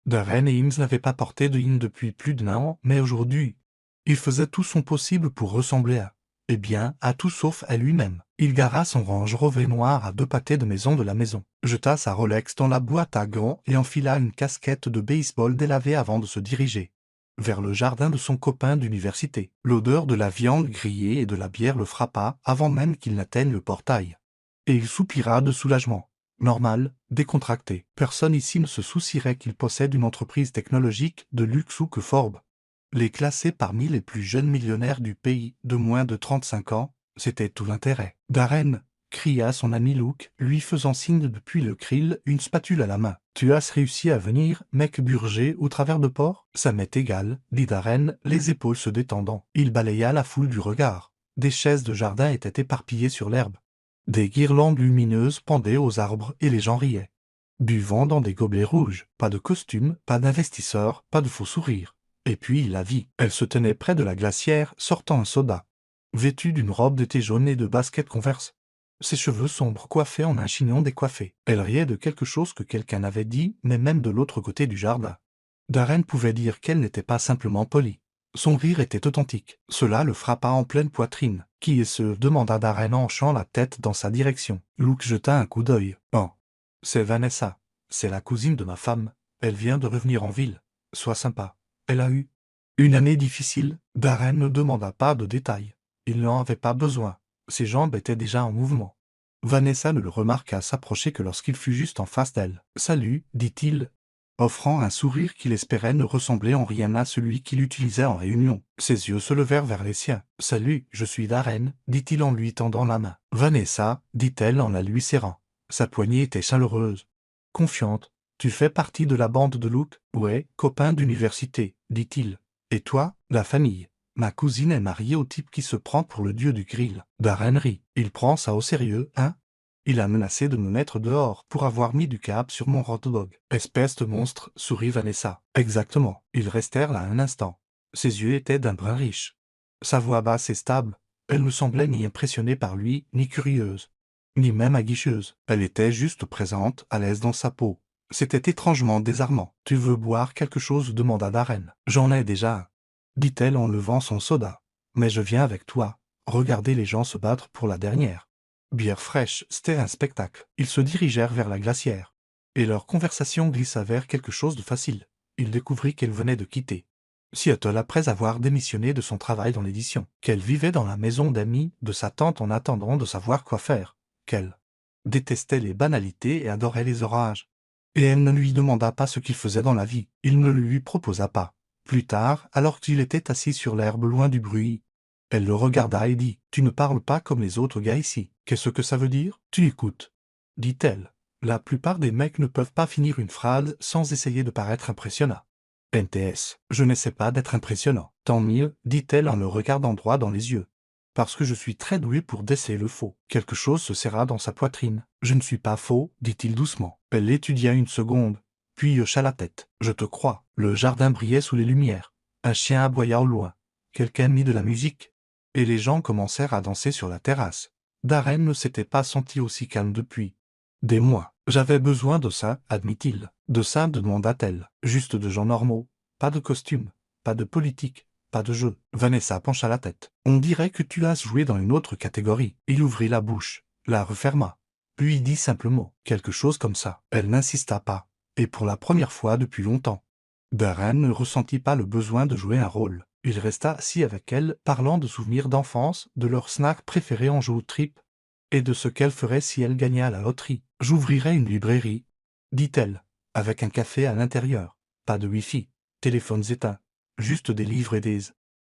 Darren et Eames n'avaient pas porté de jeans depuis plus d'un an, mais aujourd'hui, il faisait tout son possible pour ressembler à tout sauf à lui-même. Il gara son Range Rover noir à 2 pâtés de maison de la maison, jeta sa Rolex dans la boîte à gants et enfila une casquette de baseball délavée avant de se diriger vers le jardin de son copain d'université. L'odeur de la viande grillée et de la bière le frappa avant même qu'il n'atteigne le portail. Et il soupira de soulagement. Normal, décontracté. Personne ici ne se soucierait qu'il possède une entreprise technologique de luxe ou que Forbes les classer parmi les plus jeunes millionnaires du pays, de moins de 35 ans, c'était tout l'intérêt. Darren, cria son ami Luke, lui faisant signe depuis le krill, une spatule à la main. Tu as réussi à venir, mec burger, au travers de port? Ça m'est égal, dit Darren, les épaules se détendant. Il balaya la foule du regard. Des chaises de jardin étaient éparpillées sur l'herbe. Des guirlandes lumineuses pendaient aux arbres et les gens riaient. Buvant dans des gobelets rouges, pas de costume, pas d'investisseurs, pas de faux sourires. Et puis il la vit. Elle se tenait près de la glacière, sortant un soda. Vêtue d'une robe d'été jaune et de baskets Converse. Ses cheveux sombres coiffés en un chignon décoiffé. Elle riait de quelque chose que quelqu'un avait dit, mais même de l'autre côté du jardin. Darren pouvait dire qu'elle n'était pas simplement polie. Son rire était authentique. Cela le frappa en pleine poitrine. Qui est ce? Demanda Darren en hochant la tête dans sa direction. Luke jeta un coup d'œil. Oh. C'est Vanessa. C'est la cousine de ma femme. Elle vient de revenir en ville. Sois sympa. Elle a eu une année difficile. Darren ne demanda pas de détails. Il n'en avait pas besoin. Ses jambes étaient déjà en mouvement. Vanessa ne le remarqua s'approcher que lorsqu'il fut juste en face d'elle. « Salut », dit-il, offrant un sourire qu'il espérait ne ressembler en rien à celui qu'il utilisait en réunion. Ses yeux se levèrent vers les siens. « Salut, je suis Darren », dit-il en lui tendant la main. « Vanessa », dit-elle en la lui serrant. Sa poignée était chaleureuse, confiante. « Tu fais partie de la bande de Luke? »« Ouais, copain d'université, » dit-il. « Et toi, la famille? » « Ma cousine est mariée au type qui se prend pour le dieu du grill. » Darren rit. « Il prend ça au sérieux, hein? Il a menacé de me mettre dehors pour avoir mis du cap sur mon hot dog. »« Espèce de monstre, » sourit Vanessa. « Exactement. » Ils restèrent là un instant. Ses yeux étaient d'un brun riche. Sa voix basse et stable. Elle ne semblait ni impressionnée par lui, ni curieuse, ni même aguicheuse. Elle était juste présente, à l'aise dans sa peau. C'était étrangement désarmant. « Tu veux boire quelque chose? » demanda Darren. « J'en ai déjà un, » dit-elle en levant son soda. « Mais je viens avec toi. Regardez les gens se battre pour la dernière bière fraîche, c'était un spectacle. » Ils se dirigèrent vers la glacière. Et leur conversation glissa vers quelque chose de facile. Il découvrit qu'elle venait de quitter Seattle après avoir démissionné de son travail dans l'édition. Qu'elle vivait dans la maison d'amis de sa tante en attendant de savoir quoi faire. Qu'elle détestait les banalités et adorait les orages. Et elle ne lui demanda pas ce qu'il faisait dans la vie. Il ne le lui proposa pas. Plus tard, alors qu'il était assis sur l'herbe loin du bruit, elle le regarda et dit « Tu ne parles pas comme les autres gars ici. Qu'est-ce que ça veut dire? Tu écoutes. » dit-elle. La plupart des mecs ne peuvent pas finir une phrase sans essayer de paraître impressionnant. NTS, je n'essaie pas d'être impressionnant. Tant mieux, dit-elle en le regardant droit dans les yeux. Parce que je suis très doué pour déceler le faux. Quelque chose se serra dans sa poitrine. Je ne suis pas faux, dit-il doucement. Elle l'étudia une seconde, puis hocha la tête. Je te crois. Le jardin brillait sous les lumières. Un chien aboya au loin. Quelqu'un mit de la musique. Et les gens commencèrent à danser sur la terrasse. Darren ne s'était pas senti aussi calme depuis des mois. J'avais besoin de ça, admit-il. De ça, demanda-t-elle. Juste de gens normaux. Pas de costume. Pas de politique. Pas de jeu. Vanessa pencha la tête. On dirait que tu as joué dans une autre catégorie. Il ouvrit la bouche, la referma. Puis dit simplement quelque chose comme ça. Elle n'insista pas. Et pour la première fois depuis longtemps, Darren ne ressentit pas le besoin de jouer un rôle. Il resta assis avec elle, parlant de souvenirs d'enfance, de leur snack préféré en jeu au trip, et de ce qu'elle ferait si elle gagnait à la loterie. « J'ouvrirai une librairie, » dit-elle, avec un café à l'intérieur. Pas de wifi, téléphones éteints, juste des livres et des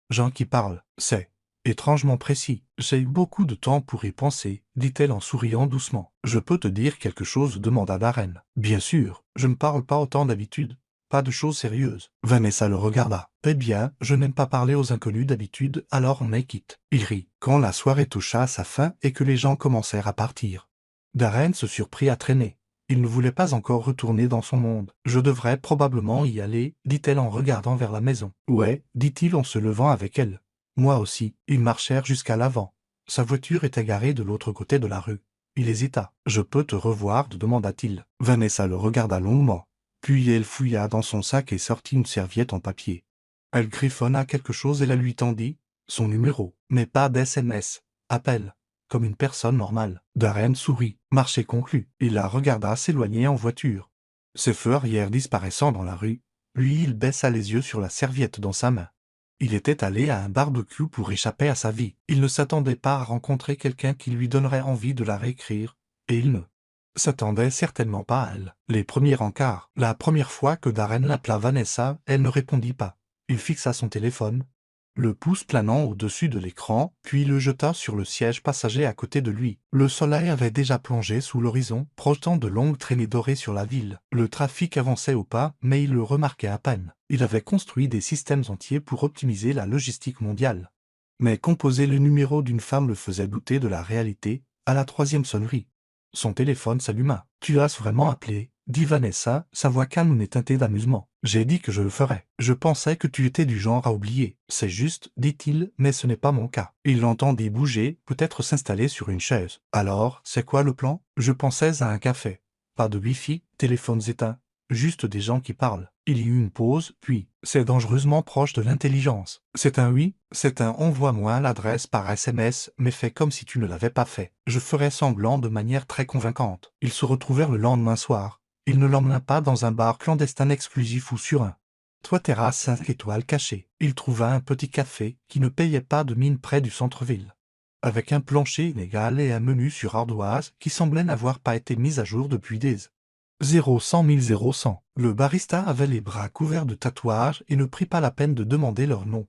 gens qui parlent. C'est étrangement précis. J'ai eu beaucoup de temps pour y penser, dit-elle en souriant doucement. « Je peux te dire quelque chose? » demanda Darren. « Bien sûr, je ne parle pas autant d'habitude. Pas de choses sérieuses. » Vanessa le regarda. « Eh bien, je n'aime pas parler aux inconnus d'habitude, alors on est quitte. » Il rit. Quand la soirée toucha à sa fin et que les gens commencèrent à partir, Darren se surprit à traîner. Il ne voulait pas encore retourner dans son monde. « Je devrais probablement y aller, » dit-elle en regardant vers la maison. « Ouais, » dit-il en se levant avec elle. « Moi aussi. » Ils marchèrent jusqu'à l'avant. Sa voiture était garée de l'autre côté de la rue. Il hésita. « Je peux te revoir ?» demanda-t-il. Vanessa le regarda longuement. Puis elle fouilla dans son sac et sortit une serviette en papier. Elle griffonna quelque chose et la lui tendit. Son numéro, mais pas d'SMS. Appel. Comme une personne normale. Darren sourit. Marché conclu. Il la regarda s'éloigner en voiture. Ses feux arrière disparaissant dans la rue, lui il baissa les yeux sur la serviette dans sa main. Il était allé à un barbecue pour échapper à sa vie. Il ne s'attendait pas à rencontrer quelqu'un qui lui donnerait envie de la réécrire, et il ne s'attendait certainement pas à elle. Les premiers rencarts. La première fois que Darren l'appela Vanessa, elle ne répondit pas. Il fixa son téléphone, le pouce planant au-dessus de l'écran, puis le jeta sur le siège passager à côté de lui. Le soleil avait déjà plongé sous l'horizon, projetant de longues traînées dorées sur la ville. Le trafic avançait au pas, mais il le remarquait à peine. Il avait construit des systèmes entiers pour optimiser la logistique mondiale. Mais composer le numéro d'une femme le faisait douter de la réalité, à la troisième sonnerie. Son téléphone s'alluma. « Tu as vraiment appelé ?» dit Vanessa, sa voix calme et teintée d'amusement. « J'ai dit que je le ferais. Je pensais que tu étais du genre à oublier. C'est juste, dit-il, mais ce n'est pas mon cas. » Il l'entendit bouger, peut-être s'installer sur une chaise. « Alors, c'est quoi le plan ? Je pensais à un café. Pas de wifi, téléphones éteints. Juste des gens qui parlent. » Il y eut une pause, puis « C'est dangereusement proche de l'intelligence. C'est un oui, c'est un envoie-moi l'adresse par SMS, mais fais comme si tu ne l'avais pas fait. Je ferai semblant de manière très convaincante. » Ils se retrouvèrent le lendemain soir. Il ne l'emmena pas dans un bar clandestin exclusif ou sur un toit terrasse 5 étoiles caché. Il trouva un petit café qui ne payait pas de mine près du centre-ville, avec un plancher inégal et un menu sur ardoise qui semblait n'avoir pas été mis à jour depuis des 0 100 000 100. Le barista avait les bras couverts de tatouages et ne prit pas la peine de demander leur nom.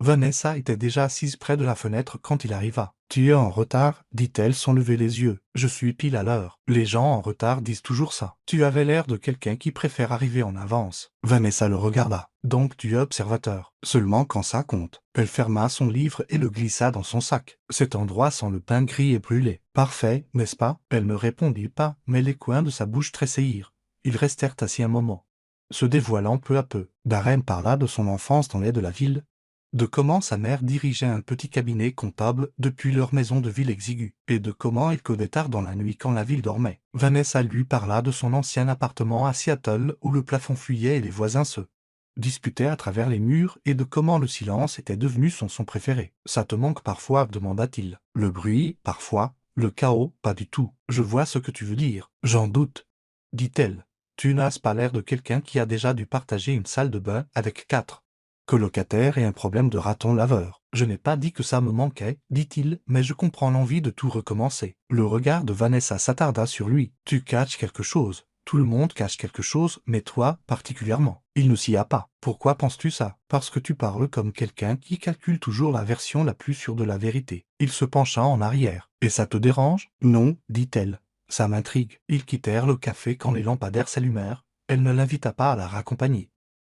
Vanessa était déjà assise près de la fenêtre quand il arriva. « Tu es en retard ?» dit-elle sans lever les yeux. « Je suis pile à l'heure. Les gens en retard disent toujours ça. Tu avais l'air de quelqu'un qui préfère arriver en avance. » Vanessa le regarda. « Donc tu es observateur. Seulement quand ça compte. » Elle ferma son livre et le glissa dans son sac. Cet endroit sent le pain gris et brûlé. « Parfait, n'est-ce pas ?» Elle ne répondit pas, mais les coins de sa bouche tressaillirent. Ils restèrent assis un moment, se dévoilant peu à peu. Darren parla de son enfance dans les de la ville, de comment sa mère dirigeait un petit cabinet comptable depuis leur maison de ville exiguë, et de comment il codait tard dans la nuit quand la ville dormait. Vanessa lui parla de son ancien appartement à Seattle où le plafond fuyait et les voisins se disputaient à travers les murs et de comment le silence était devenu son son préféré. « Ça te manque parfois ?» demanda-t-il. « Le bruit, parfois. Le chaos, pas du tout. Je vois ce que tu veux dire. J'en doute, dit-elle. Tu n'as pas l'air de quelqu'un qui a déjà dû partager une salle de bain avec 4 colocataire et un problème de raton laveur. Je n'ai pas dit que ça me manquait, dit-il, mais je comprends l'envie de tout recommencer. » Le regard de Vanessa s'attarda sur lui. « Tu caches quelque chose. Tout le monde cache quelque chose, mais toi, particulièrement. Il ne s'y a pas. Pourquoi penses-tu ça ? Parce que tu parles comme quelqu'un qui calcule toujours la version la plus sûre de la vérité. » Il se pencha en arrière. « Et ça te dérange ? » « Non, dit-elle. Ça m'intrigue. » Ils quittèrent le café quand les lampadaires s'allumèrent. Elle ne l'invita pas à la raccompagner.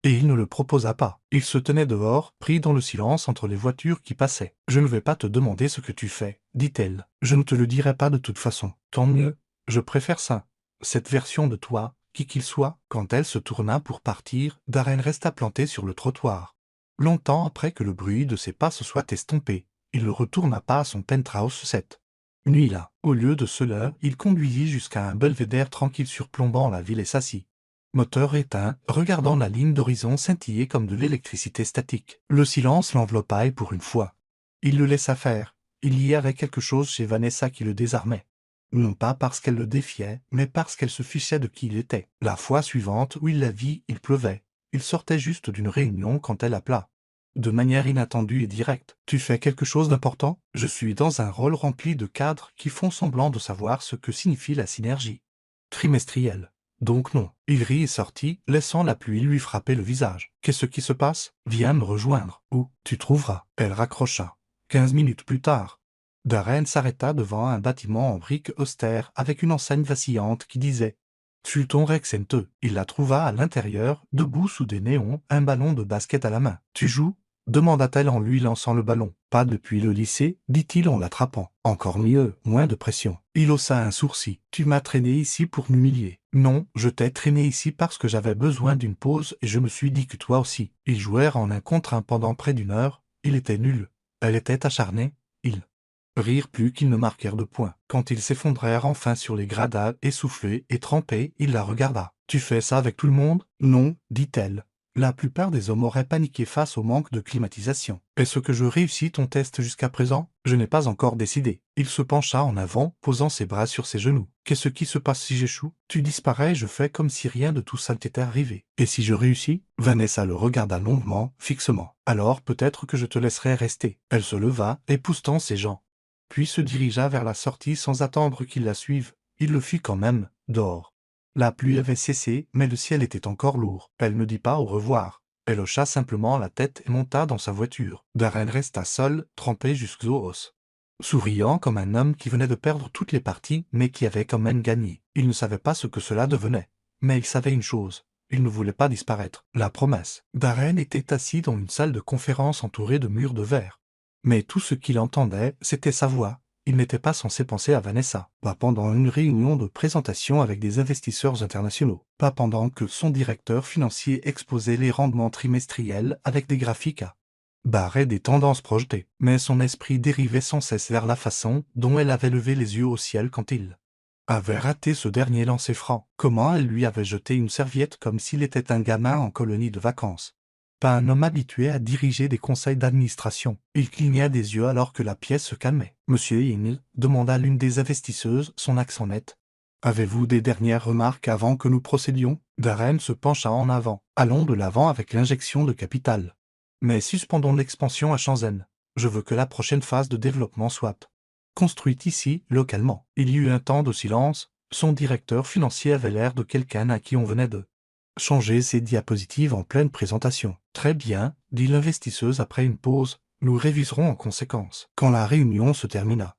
Et il ne le proposa pas. Il se tenait dehors, pris dans le silence entre les voitures qui passaient. « Je ne vais pas te demander ce que tu fais, » dit-elle. « Je ne te le dirai pas de toute façon. Tant mieux. Je préfère ça. Cette version de toi, qui qu'il soit. » Quand elle se tourna pour partir, Darren resta planté sur le trottoir. Longtemps après que le bruit de ses pas se soit estompé, il ne retourna pas à son penthouse 7. Nuit là. Au lieu de cela, il conduisit jusqu'à un belvédère tranquille surplombant la ville et s'assit, moteur éteint, regardant la ligne d'horizon scintiller comme de l'électricité statique. Le silence l'enveloppa et pour une fois, il le laissa faire. Il y avait quelque chose chez Vanessa qui le désarmait. Non pas parce qu'elle le défiait, mais parce qu'elle se fichait de qui il était. La fois suivante où il la vit, il pleuvait. Il sortait juste d'une réunion quand elle appela, de manière inattendue et directe. « Tu fais quelque chose d'important ? Je suis dans un rôle rempli de cadres qui font semblant de savoir ce que signifie la synergie trimestrielle. Donc non. » Il rit et sortit, laissant la pluie lui frapper le visage. « Qu'est-ce qui se passe ? Viens me rejoindre. Où ? Tu trouveras. » Elle raccrocha. 15 minutes plus tard, Darren s'arrêta devant un bâtiment en briques austères avec une enseigne vacillante qui disait « Fulton Rec Center ». Il la trouva à l'intérieur, debout sous des néons, un ballon de basket à la main. « Tu joues ? » demanda-t-elle en lui lançant le ballon. « Pas depuis le lycée, dit-il en l'attrapant. Encore mieux, moins de pression. » Il haussa un sourcil. « Tu m'as traîné ici pour m'humilier. » Non, je t'ai traîné ici parce que j'avais besoin d'une pause et je me suis dit que toi aussi. Ils jouèrent en un contre un pendant près d'une heure. Il était nul. Elle était acharnée. Il Rire plus qu'ils ne marquèrent de point. Quand ils s'effondrèrent enfin sur les gradins, essoufflés et trempés, il la regarda. « Tu fais ça avec tout le monde ?»« Non, dit-elle. La plupart des hommes auraient paniqué face au manque de climatisation. Est-ce que je réussis ton test jusqu'à présent? Je n'ai pas encore décidé. Il se pencha en avant, posant ses bras sur ses genoux. Qu'est-ce qui se passe si j'échoue? Tu disparais et je fais comme si rien de tout ça ne t'était arrivé. Et si je réussis? Vanessa le regarda longuement, fixement. Alors peut-être que je te laisserai rester. Elle se leva, époussetant ses jambes. Puis se dirigea vers la sortie sans attendre qu'il la suive. Il le fit quand même, dehors. La pluie avait cessé, mais le ciel était encore lourd. Elle ne dit pas au revoir. Elle hocha simplement la tête et monta dans sa voiture. Darren resta seul, trempé jusqu'aux os. Souriant comme un homme qui venait de perdre toutes les parties, mais qui avait quand même gagné. Il ne savait pas ce que cela devenait. Mais il savait une chose. Il ne voulait pas disparaître. La promesse. Darren était assis dans une salle de conférence entourée de murs de verre. Mais tout ce qu'il entendait, c'était sa voix. Il n'était pas censé penser à Vanessa, pas pendant une réunion de présentation avec des investisseurs internationaux, pas pendant que son directeur financier exposait les rendements trimestriels avec des graphiques à barrer des tendances projetées. Mais son esprit dérivait sans cesse vers la façon dont elle avait levé les yeux au ciel quand il avait raté ce dernier lancer franc. Comment elle lui avait jeté une serviette comme s'il était un gamin en colonie de vacances. Pas un homme habitué à diriger des conseils d'administration. Il cligna des yeux alors que la pièce se calmait. « Monsieur Hill » demanda l'une des investisseuses, son accent net. « Avez-vous des dernières remarques avant que nous procédions ?» Darren se pencha en avant. « Allons de l'avant avec l'injection de capital. Mais suspendons l'expansion à Shenzhen. Je veux que la prochaine phase de développement soit construite ici, localement. » Il y eut un temps de silence. Son directeur financier avait l'air de quelqu'un à qui on venait de changer ses diapositives en pleine présentation. « Très bien, » dit l'investisseuse après une pause, « nous réviserons en conséquence. » Quand la réunion se termina,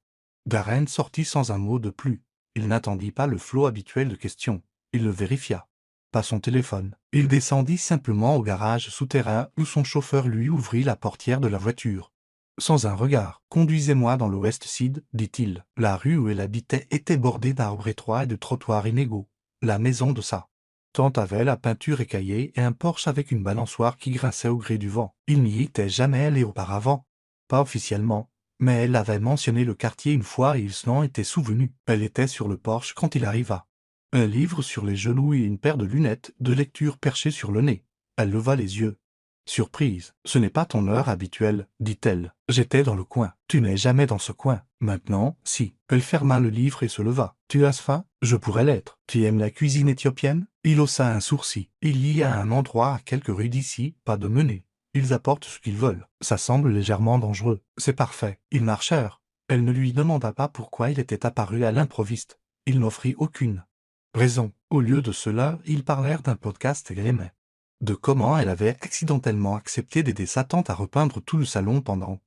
Darren sortit sans un mot de plus. Il n'attendit pas le flot habituel de questions. Il le vérifia. Pas son téléphone. Il descendit simplement au garage souterrain où son chauffeur lui ouvrit la portière de la voiture. Sans un regard. « Conduisez-moi dans le West Side, dit-il. La rue où elle habitait était bordée d'arbres étroits et de trottoirs inégaux. La maison de sa tante avait la peinture écaillée et un porche avec une balançoire qui grinçait au gré du vent. Il n'y était jamais allé auparavant. Pas officiellement, mais elle avait mentionné le quartier une fois et il s'en était souvenu. Elle était sur le porche quand il arriva. Un livre sur les genoux et une paire de lunettes de lecture perchées sur le nez. Elle leva les yeux. Surprise. « Ce n'est pas ton heure habituelle, dit-elle. J'étais dans le coin. Tu n'es jamais dans ce coin. Maintenant, si. » Elle ferma le livre et se leva. « Tu as faim? Je pourrais l'être. Tu aimes la cuisine éthiopienne? » Il haussa un sourcil. « Il y a un endroit à quelques rues d'ici, pas de menée. Ils apportent ce qu'ils veulent. Ça semble légèrement dangereux. C'est parfait. » Ils marchèrent. Elle ne lui demanda pas pourquoi il était apparu à l'improviste. Il n'offrit aucune raison. Au lieu de cela, ils parlèrent d'un podcast qu'elle aimait. De comment elle avait accidentellement accepté d'aider sa tante à repeindre tout le salon pendant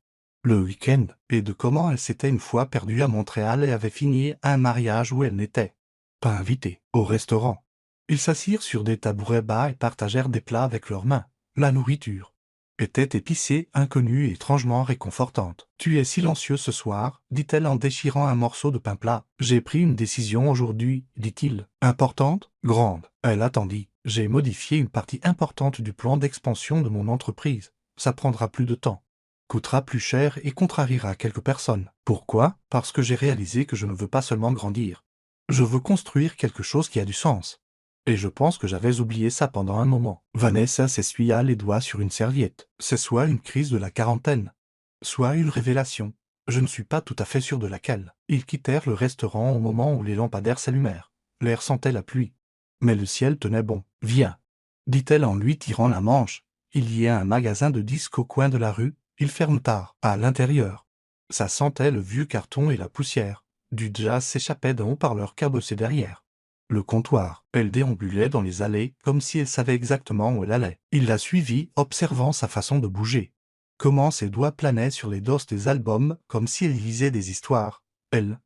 le week-end, et de comment elle s'était une fois perdue à Montréal et avait fini à un mariage où elle n'était pas invitée, au restaurant. Ils s'assirent sur des tabourets bas et partagèrent des plats avec leurs mains. La nourriture était épicée, inconnue et étrangement réconfortante. « Tu es silencieux ce soir, dit-elle en déchirant un morceau de pain plat. J'ai pris une décision aujourd'hui, dit-il. Importante? Grande. Elle attendit. J'ai modifié une partie importante du plan d'expansion de mon entreprise. Ça prendra plus de temps, coûtera plus cher et contrariera quelques personnes. Pourquoi? Parce que j'ai réalisé que je ne veux pas seulement grandir. Je veux construire quelque chose qui a du sens. Et je pense que j'avais oublié ça pendant un moment. » Vanessa s'essuya les doigts sur une serviette. C'est soit une crise de la quarantaine, soit une révélation. Je ne suis pas tout à fait sûr de laquelle. Ils quittèrent le restaurant au moment où les lampadaires s'allumèrent. L'air sentait la pluie. Mais le ciel tenait bon. « Viens, » dit-elle en lui tirant la manche. Il y a un magasin de disques au coin de la rue. Il ferme tard. À l'intérieur, ça sentait le vieux carton et la poussière. Du jazz s'échappait d'un haut-parleur cabossé derrière le comptoir. Elle déambulait dans les allées comme si elle savait exactement où elle allait. Il la suivit, observant sa façon de bouger. Comment ses doigts planaient sur les dosses des albums comme si elle lisait des histoires. Elle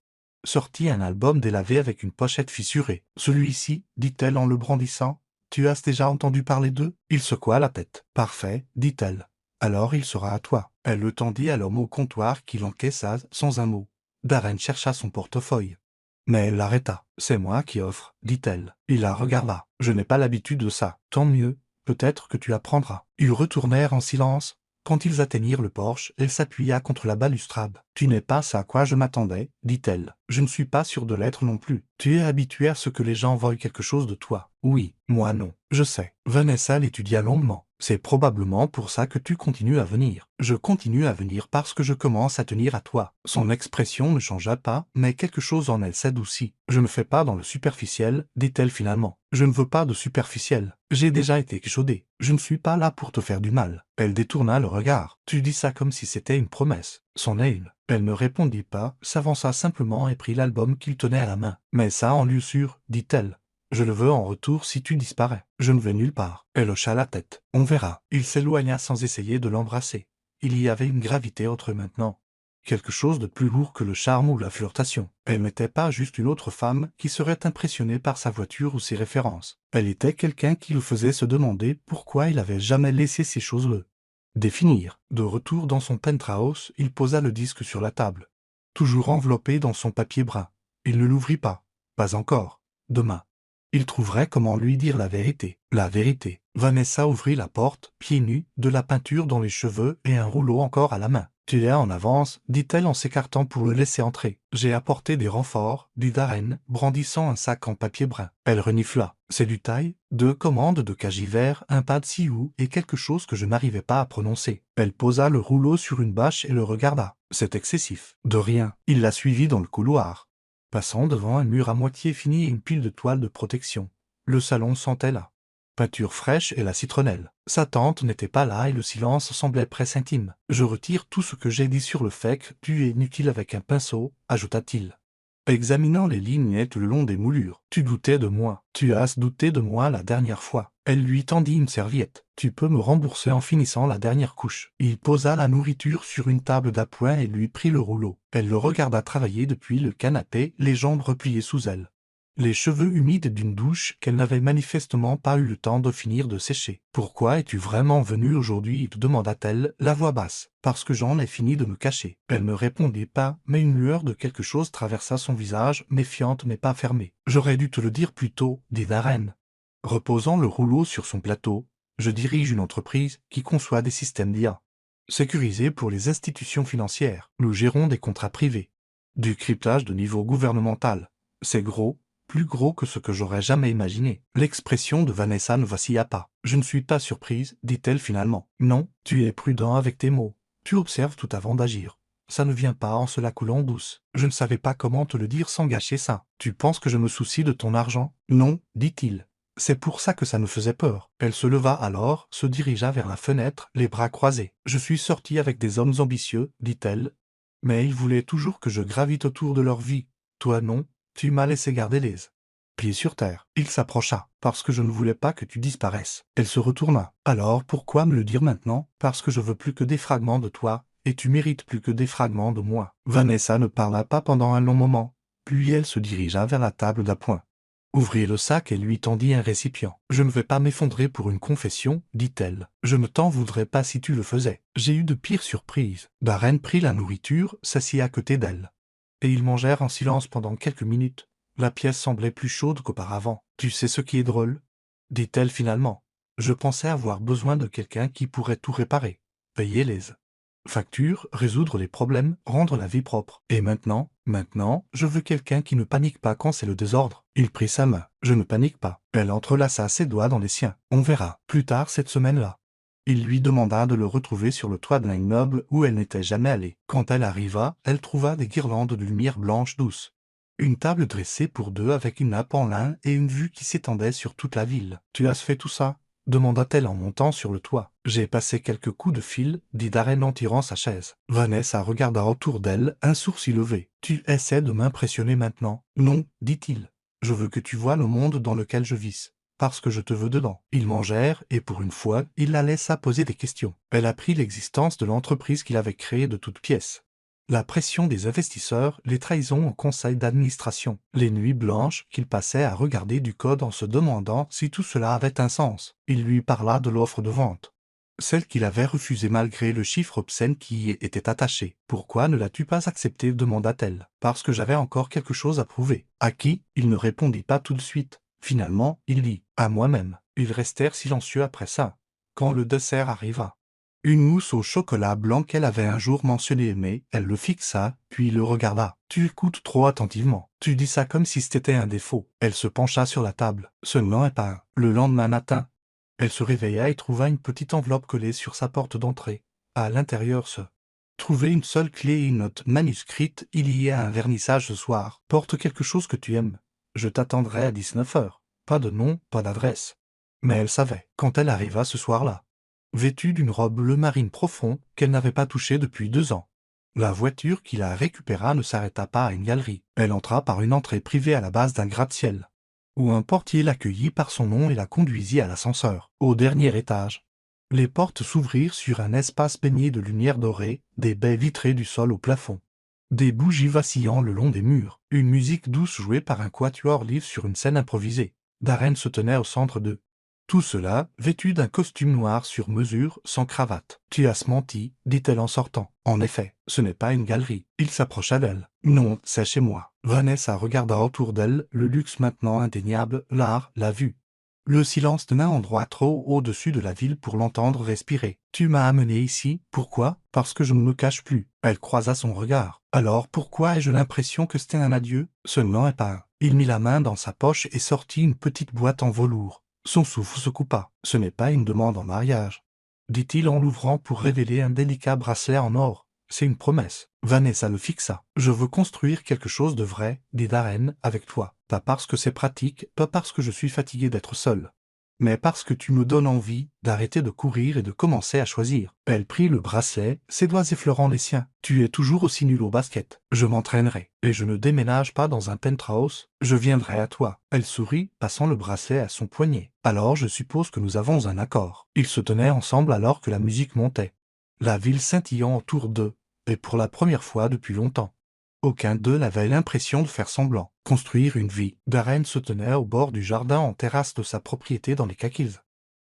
sortit un album délavé avec une pochette fissurée. « Celui-ci, dit-elle en le brandissant. Tu as déjà entendu parler d'eux? » Il secoua la tête. « Parfait, dit-elle. Alors il sera à toi. » Elle le tendit à l'homme au comptoir qui l'encaissa sans un mot. Darren chercha son portefeuille. Mais elle l'arrêta. « C'est moi qui offre, dit-elle. » Il la regarda. « Je n'ai pas l'habitude de ça. Tant mieux, peut-être que tu apprendras. » Ils retournèrent en silence. Quand ils atteignirent le porche, elle s'appuya contre la balustrade. « Tu n'es pas ce à quoi je m'attendais, dit-elle. Je ne suis pas sûre de l'être non plus. Tu es habitué à ce que les gens veuillent quelque chose de toi. Oui, moi non. Je sais. » Vanessa l'étudia longuement. « C'est probablement pour ça que tu continues à venir. » « Je continue à venir parce que je commence à tenir à toi. » Son expression ne changea pas, mais quelque chose en elle s'adoucit. « Je ne fais pas dans le superficiel, dit-elle finalement. Je ne veux pas de superficiel. J'ai déjà été échaudée. Je ne suis pas là pour te faire du mal. » Elle détourna le regard. « Tu dis ça comme si c'était une promesse. » Son aile. Elle ne répondit pas, s'avança simplement et prit l'album qu'il tenait à la main. « Mais ça en lieu sûr, dit-elle. Je le veux en retour si tu disparais. Je ne vais nulle part. » Elle hocha la tête. « On verra. » Il s'éloigna sans essayer de l'embrasser. Il y avait une gravité entre eux maintenant. Quelque chose de plus lourd que le charme ou la flirtation. Elle n'était pas juste une autre femme qui serait impressionnée par sa voiture ou ses références. Elle était quelqu'un qui le faisait se demander pourquoi il avait jamais laissé ces choses-là définir. De retour dans son penthouse, il posa le disque sur la table. Toujours enveloppé dans son papier brun. Il ne l'ouvrit pas. Pas encore. Demain. Il trouverait comment lui dire la vérité. La vérité. Vanessa ouvrit la porte, pieds nus, de la peinture dans les cheveux et un rouleau encore à la main. « Tu es en avance, dit-elle en s'écartant pour le laisser entrer. J'ai apporté des renforts, dit Darren, brandissant un sac en papier brun. Elle renifla. C'est du taille, 2 commandes de cagiver, un pas de sioux et quelque chose que je n'arrivais pas à prononcer. Elle posa le rouleau sur une bâche et le regarda. C'est excessif. De rien. Il la suivit dans le couloir. Passant devant un mur à moitié fini et une pile de toiles de protection. Le salon sentait la peinture fraîche et la citronnelle. Sa tante n'était pas là et le silence semblait presque intime. « Je retire tout ce que j'ai dit sur le fait que tu es inutile avec un pinceau, » ajouta-t-il. Examinant les lignes nettes le long des moulures. « Tu doutais de moi. Tu as douté de moi la dernière fois. » Elle lui tendit une serviette. « Tu peux me rembourser en finissant la dernière couche. » Il posa la nourriture sur une table d'appoint et lui prit le rouleau. Elle le regarda travailler depuis le canapé, les jambes repliées sous elle. Les cheveux humides d'une douche qu'elle n'avait manifestement pas eu le temps de finir de sécher. « Pourquoi es-tu vraiment venu aujourd'hui ?» demanda-t-elle, la voix basse. « Parce que j'en ai fini de me cacher. » Elle ne répondit pas, mais une lueur de quelque chose traversa son visage, méfiante mais pas fermée. « J'aurais dû te le dire plus tôt, » dit Darren. Reposant le rouleau sur son plateau, « Je dirige une entreprise qui conçoit des systèmes d'IA. Sécurisés pour les institutions financières. Nous gérons des contrats privés. Du cryptage de niveau gouvernemental. C'est gros. Plus gros que ce que j'aurais jamais imaginé. » L'expression de Vanessa ne vacilla pas. « Je ne suis pas surprise, dit-elle finalement. Non, tu es prudent avec tes mots. Tu observes tout avant d'agir. Ça ne vient pas en se la coulant douce. Je ne savais pas comment te le dire sans gâcher ça. Tu penses que je me soucie de ton argent? Non, dit-il. C'est pour ça que ça me faisait peur. » Elle se leva alors, se dirigea vers la fenêtre, les bras croisés. « Je suis sortie avec des hommes ambitieux, dit-elle. Mais ils voulaient toujours que je gravite autour de leur vie. Toi non. Tu m'as laissé garder les pieds sur terre. » Il s'approcha. « Parce que je ne voulais pas que tu disparaisses. » Elle se retourna. « Alors pourquoi me le dire maintenant? Parce que je veux plus que des fragments de toi, et tu mérites plus que des fragments de moi. » Vanessa ne parla pas pendant un long moment, puis elle se dirigea vers la table d'appoint. Ouvrit le sac et lui tendit un récipient. « Je ne vais pas m'effondrer pour une confession, dit-elle. Je ne t'en voudrais pas si tu le faisais. J'ai eu de pires surprises. » Darren prit la nourriture, s'assit à côté d'elle. Et ils mangèrent en silence pendant quelques minutes. La pièce semblait plus chaude qu'auparavant. « Tu sais ce qui est drôle ?» dit-elle finalement. « Je pensais avoir besoin de quelqu'un qui pourrait tout réparer. Payer les factures, résoudre les problèmes, rendre la vie propre. Et maintenant, je veux quelqu'un qui ne panique pas quand c'est le désordre. » Il prit sa main. « Je ne panique pas. » Elle entrelaça ses doigts dans les siens. « On verra. Plus tard cette semaine-là. » Il lui demanda de le retrouver sur le toit d'un immeuble où elle n'était jamais allée. Quand elle arriva, elle trouva des guirlandes de lumière blanche douce. Une table dressée pour deux avec une nappe en lin et une vue qui s'étendait sur toute la ville. « Tu as fait tout ça ?» demanda-t-elle en montant sur le toit. « J'ai passé quelques coups de fil, » dit Darren en tirant sa chaise. Vanessa regarda autour d'elle, un sourcil levé. « Tu essaies de m'impressionner maintenant ?»« Non, dit-il. Je veux que tu vois le monde dans lequel je vis. Parce que je te veux dedans. » Ils mangèrent, et pour une fois, il la laissa poser des questions. Elle apprit l'existence de l'entreprise qu'il avait créée de toutes pièces. La pression des investisseurs, les trahisons au conseil d'administration, les nuits blanches qu'il passait à regarder du code en se demandant si tout cela avait un sens. Il lui parla de l'offre de vente. Celle qu'il avait refusée malgré le chiffre obscène qui y était attaché. « Pourquoi ne l'as-tu pas acceptée ?» demanda-t-elle. « Parce que j'avais encore quelque chose à prouver. » « À qui ?» Il ne répondit pas tout de suite. Finalement, il dit « à moi-même ». Ils restèrent silencieux après ça. Quand le dessert arriva, Une mousse au chocolat blanc qu'elle avait un jour mentionné aimer, elle le fixa, puis le regarda. Tu écoutes trop attentivement. Tu dis ça comme si c'était un défaut. Elle se pencha sur la table. Ce n'en est pas un. Le lendemain matin, elle se réveilla et trouva une petite enveloppe collée sur sa porte d'entrée. À l'intérieur se trouvait une seule clé et une note manuscrite. Il y a un vernissage ce soir. Porte quelque chose que tu aimes. Je t'attendrai à 19 heures. Pas de nom, pas d'adresse. Mais elle savait, quand elle arriva ce soir-là, vêtue d'une robe bleu marine profond qu'elle n'avait pas touchée depuis 2 ans. La voiture qui la récupéra ne s'arrêta pas à une galerie. Elle entra par une entrée privée à la base d'un gratte-ciel, où un portier l'accueillit par son nom et la conduisit à l'ascenseur, au dernier étage. Les portes s'ouvrirent sur un espace baigné de lumière dorée, des baies vitrées du sol au plafond, des bougies vacillant le long des murs, une musique douce jouée par un quatuor live sur une scène improvisée. Darren se tenait au centre de tout cela, vêtu d'un costume noir sur mesure, sans cravate. « Tu as menti, dit-elle en sortant. En effet, ce n'est pas une galerie. » Il s'approcha d'elle. « Non, c'est chez moi. » Vanessa regarda autour d'elle, le luxe maintenant indéniable, l'art, la vue. Le silence tenait un endroit trop au-dessus de la ville pour l'entendre respirer. « Tu m'as amené ici, pourquoi ? Parce que je ne me cache plus. » Elle croisa son regard. « Alors pourquoi ai-je l'impression que c'était un adieu ? Ce n'en est pas un. » Il mit la main dans sa poche et sortit une petite boîte en velours. Son souffle se coupa. « Ce n'est pas une demande en mariage, » dit-il en l'ouvrant pour révéler un délicat bracelet en or. « C'est une promesse. » Vanessa le fixa. « Je veux construire quelque chose de vrai, dit Darren, avec toi. Pas parce que c'est pratique, pas parce que je suis fatigué d'être seul, mais parce que tu me donnes envie d'arrêter de courir et de commencer à choisir. » Elle prit le bracelet, ses doigts effleurant les siens. « Tu es toujours aussi nul au basket. Je m'entraînerai. Et je ne déménage pas dans un penthouse. Je viendrai à toi. » Elle sourit, passant le bracelet à son poignet. « Alors je suppose que nous avons un accord. » Ils se tenaient ensemble alors que la musique montait, la ville scintillant autour d'eux, et pour la première fois depuis longtemps, aucun d'eux n'avait l'impression de faire semblant. Construire une vie. Darren se tenait au bord du jardin en terrasse de sa propriété dans les Cacilles,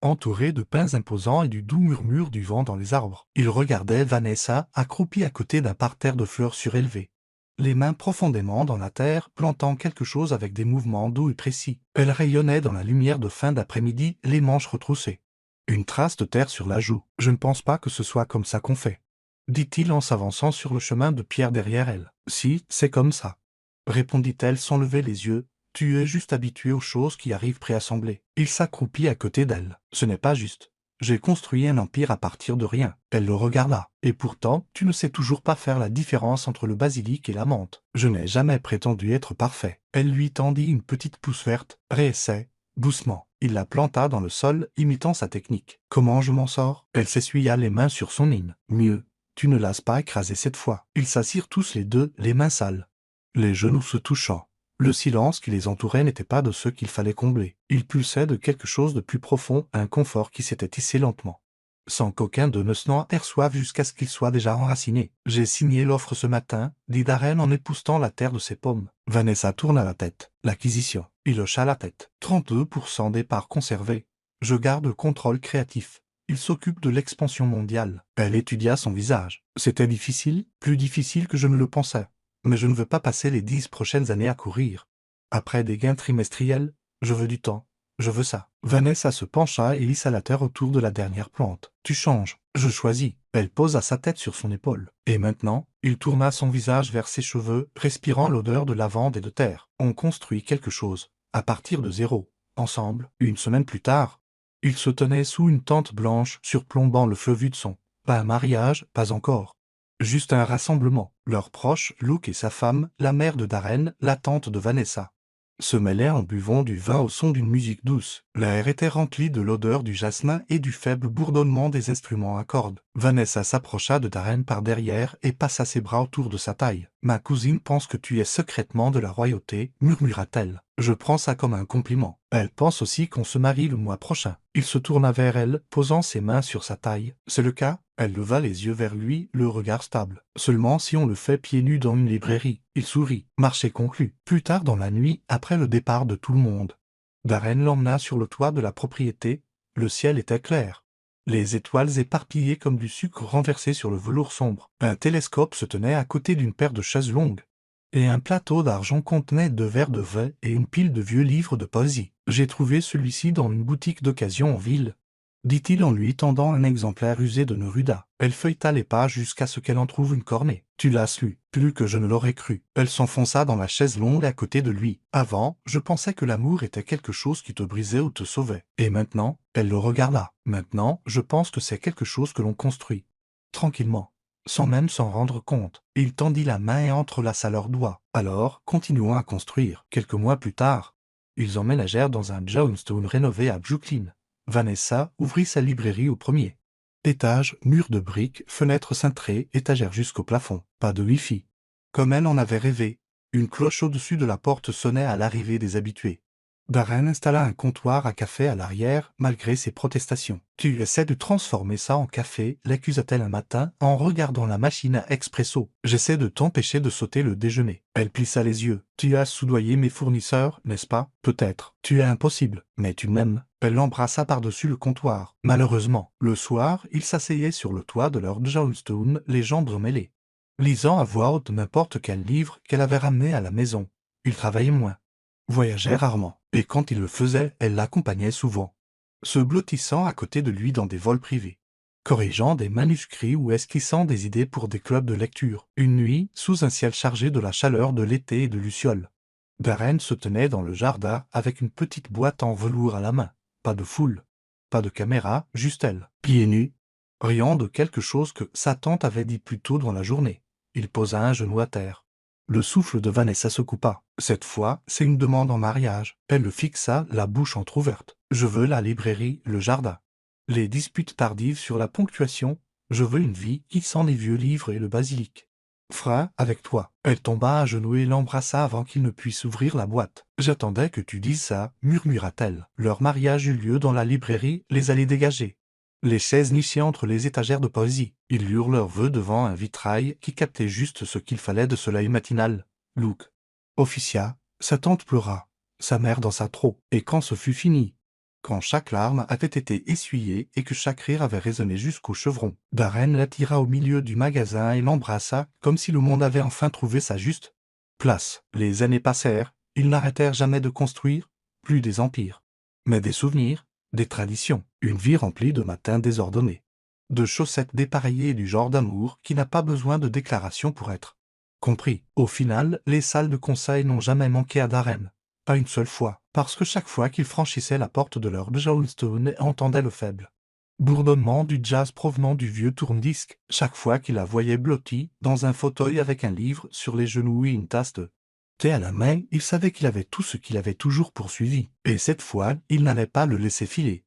entouré de pins imposants et du doux murmure du vent dans les arbres. Il regardait Vanessa, accroupie à côté d'un parterre de fleurs surélevées, les mains profondément dans la terre, plantant quelque chose avec des mouvements doux et précis. Elle rayonnait dans la lumière de fin d'après-midi, les manches retroussées, une trace de terre sur la joue. « Je ne pense pas que ce soit comme ça qu'on fait, » dit-il en s'avançant sur le chemin de pierre derrière elle. « Si, c'est comme ça, » répondit-elle sans lever les yeux. « Tu es juste habitué aux choses qui arrivent préassemblées. » Il s'accroupit à côté d'elle. « Ce n'est pas juste. J'ai construit un empire à partir de rien. » Elle le regarda. « Et pourtant, tu ne sais toujours pas faire la différence entre le basilic et la menthe. »« Je n'ai jamais prétendu être parfait. » Elle lui tendit une petite pousse verte. « Réessaie, doucement. » Il la planta dans le sol, imitant sa technique. « Comment je m'en sors ?» Elle s'essuya les mains sur son nine. « Mieux. Tu ne l'as pas écrasé cette fois. » Ils s'assirent tous les deux, les mains sales, les genoux se touchant. Le silence qui les entourait n'était pas de ceux qu'il fallait combler. Il pulsait de quelque chose de plus profond, un confort qui s'était tissé lentement, sans qu'aucun d'eux ne s'en aperçoive jusqu'à ce qu'il soit déjà enraciné. « J'ai signé l'offre ce matin, » dit Darren en époussetant la terre de ses paumes. Vanessa tourna la tête. « L'acquisition. » Il hocha la tête. 32% des parts conservées. « Je garde le contrôle créatif. Il s'occupe de l'expansion mondiale. » Elle étudia son visage. « C'était difficile, plus difficile que je ne le pensais. Mais je ne veux pas passer les 10 prochaines années à courir après des gains trimestriels. Je veux du temps. Je veux ça. » Vanessa se pencha et lissa la terre autour de la dernière plante. « Tu changes. Je choisis. » Elle posa sa tête sur son épaule. « Et maintenant ?» Il tourna son visage vers ses cheveux, respirant l'odeur de lavande et de terre. « On construit quelque chose, à partir de zéro, ensemble. » Une semaine plus tard, ils se tenaient sous une tente blanche surplombant le fleuve Hudson. Pas un mariage, pas encore. Juste un rassemblement. Leurs proches, Luke et sa femme, la mère de Darren, la tante de Vanessa, se mêlaient en buvant du vin au son d'une musique douce. L'air était rempli de l'odeur du jasmin et du faible bourdonnement des instruments à cordes. Vanessa s'approcha de Darren par derrière et passa ses bras autour de sa taille. « Ma cousine pense que tu es secrètement de la royauté, » murmura-t-elle. « Je prends ça comme un compliment. Elle pense aussi qu'on se marie le mois prochain. » Il se tourna vers elle, posant ses mains sur sa taille. « C'est le cas ?» Elle leva les yeux vers lui, le regard stable. « Seulement si on le fait pieds nus dans une librairie. » Il sourit. Marché conclu. Plus tard dans la nuit, après le départ de tout le monde, Darren l'emmena sur le toit de la propriété. Le ciel était clair, les étoiles éparpillées comme du sucre renversé sur le velours sombre. Un télescope se tenait à côté d'une paire de chaises longues, et un plateau d'argent contenait 2 verres de vin et une pile de vieux livres de poésie. « J'ai trouvé celui-ci dans une boutique d'occasion en ville. dit-il en lui tendant un exemplaire usé de Neruda. Elle feuilleta les pages jusqu'à ce qu'elle en trouve une cornée. Tu l'as lu, plus que je ne l'aurais cru. Elle s'enfonça dans la chaise longue à côté de lui. Avant, je pensais que l'amour était quelque chose qui te brisait ou te sauvait. Et maintenant, elle le regarda. Maintenant, je pense que c'est quelque chose que l'on construit. Tranquillement. Sans même s'en rendre compte. Il tendit la main et entrelaça leurs doigts. Alors, continuons à construire. Quelques mois plus tard, ils emménagèrent dans un Johnstone rénové à Brooklyn. Vanessa ouvrit sa librairie au premier étage, mur de briques, fenêtres cintrées, étagères jusqu'au plafond. Pas de Wi-Fi. Comme elle en avait rêvé, une cloche au-dessus de la porte sonnait à l'arrivée des habitués. Darren installa un comptoir à café à l'arrière, malgré ses protestations. « Tu essaies de transformer ça en café », l'accusa-t-elle un matin, en regardant la machine à expresso. « J'essaie de t'empêcher de sauter le déjeuner. » Elle plissa les yeux. « Tu as soudoyé mes fournisseurs, n'est-ce pas ? Peut-être. Tu es impossible. Mais tu m'aimes. » Elle l'embrassa par-dessus le comptoir. Malheureusement, le soir, ils s'asseyaient sur le toit de leur Johnstone, les jambes emmêlées, lisant à voix haute n'importe quel livre qu'elle avait ramené à la maison. Ils travaillaient moins, voyageait rarement, et quand il le faisait, elle l'accompagnait souvent, se blottissant à côté de lui dans des vols privés, corrigeant des manuscrits ou esquissant des idées pour des clubs de lecture. Une nuit, sous un ciel chargé de la chaleur de l'été et de lucioles, Darren se tenait dans le jardin avec une petite boîte en velours à la main. Pas de foule, pas de caméra, juste elle, pieds nus, riant de quelque chose que sa tante avait dit plus tôt dans la journée. Il posa un genou à terre. Le souffle de Vanessa se coupa. Cette fois, c'est une demande en mariage. Elle le fixa, la bouche entr'ouverte. Je veux la librairie, le jardin. Les disputes tardives sur la ponctuation. Je veux une vie qui sent les vieux livres et le basilic. Frein, avec toi. Elle tomba à genoux et l'embrassa avant qu'il ne puisse ouvrir la boîte. J'attendais que tu dises ça, murmura-t-elle. Leur mariage eut lieu dans la librairie, les allées dégagées. Les chaises nichées entre les étagères de poésie. Ils lurent leurs vœux devant un vitrail qui captait juste ce qu'il fallait de soleil matinal. Luke officia, sa tante pleura, sa mère dansa trop, et quand ce fut fini, quand chaque larme avait été essuyée et que chaque rire avait résonné jusqu'au chevron, Darren l'attira au milieu du magasin et l'embrassa comme si le monde avait enfin trouvé sa juste place. Les années passèrent, ils n'arrêtèrent jamais de construire, plus des empires, mais des souvenirs, des traditions, une vie remplie de matins désordonnés, de chaussettes dépareillées et du genre d'amour qui n'a pas besoin de déclaration pour être compris. Au final, les salles de conseil n'ont jamais manqué à Darren. Pas une seule fois, parce que chaque fois qu'il franchissait la porte de leur Johnstone et entendait le faible bourdonnement du jazz provenant du vieux tourne-disque, chaque fois qu'il la voyait blottie dans un fauteuil avec un livre sur les genoux et une tasse de thé à la main, il savait qu'il avait tout ce qu'il avait toujours poursuivi, et cette fois, il n'allait pas le laisser filer.